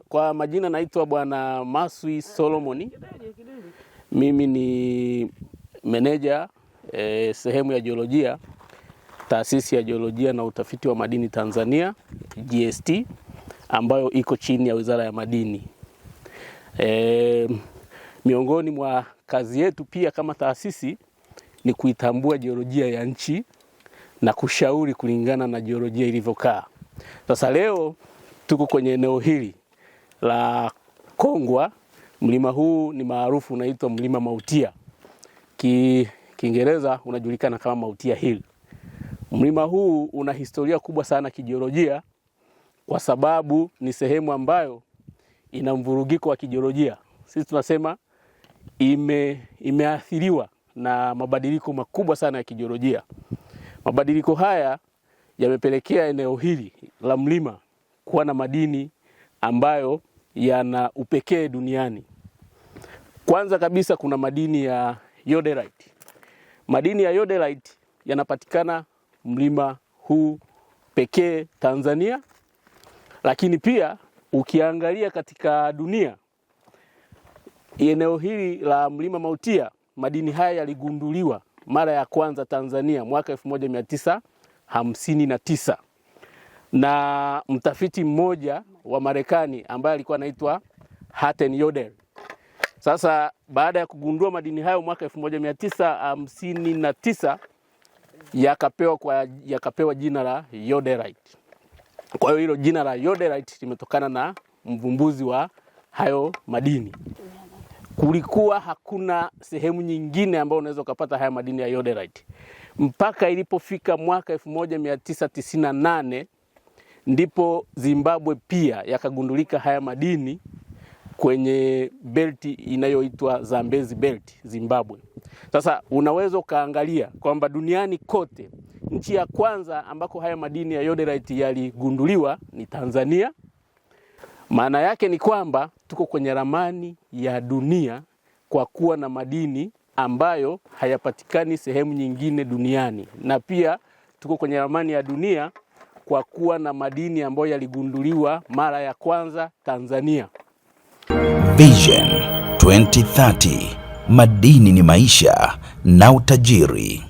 Kwa majina naitwa Bwana Maswi Solomoni. Mimi ni meneja sehemu ya jiolojia, taasisi ya jiolojia na utafiti wa madini Tanzania, GST, ambayo iko chini ya Wizara ya Madini. Miongoni mwa kazi yetu pia kama taasisi ni kuitambua jiolojia ya nchi na kushauri kulingana na jiolojia ilivyokaa. Sasa leo tuko kwenye eneo hili la Kongwa. Mlima huu ni maarufu, unaitwa Mlima Mautia. Kiingereza unajulikana kama Mautia Hill. Mlima huu una historia kubwa sana kijiolojia kwa sababu ni sehemu ambayo ina mvurugiko wa kijiolojia. Sisi tunasema imeathiriwa na mabadiliko makubwa sana ya kijiolojia. Mabadiliko haya yamepelekea eneo hili la mlima kuwa na madini ambayo yana upekee duniani. Kwanza kabisa kuna madini ya yoderite. Madini ya yoderite yanapatikana mlima huu pekee Tanzania, lakini pia ukiangalia katika dunia, eneo hili la Mlima Mautia, madini haya yaligunduliwa mara ya kwanza Tanzania mwaka 1959 na mtafiti mmoja wa Marekani ambaye alikuwa anaitwa Hatten Yodel. Sasa baada ya kugundua madini hayo mwaka 1959 yakapewa jina la yoderite. Kwa hiyo hilo jina la yoderite limetokana na mvumbuzi wa hayo madini. Kulikuwa hakuna sehemu nyingine ambayo unaweza kupata haya madini ya yoderite mpaka ilipofika mwaka 1998 ndipo Zimbabwe pia yakagundulika haya madini kwenye belti inayoitwa Zambezi Belt, Zimbabwe. Sasa unaweza ukaangalia kwamba duniani kote nchi ya kwanza ambako haya madini ya yoderite yaligunduliwa ni Tanzania. Maana yake ni kwamba tuko kwenye ramani ya dunia kwa kuwa na madini ambayo hayapatikani sehemu nyingine duniani, na pia tuko kwenye ramani ya dunia kwa kuwa na madini ambayo yaligunduliwa mara ya kwanza Tanzania. Vision 2030, madini ni maisha na utajiri.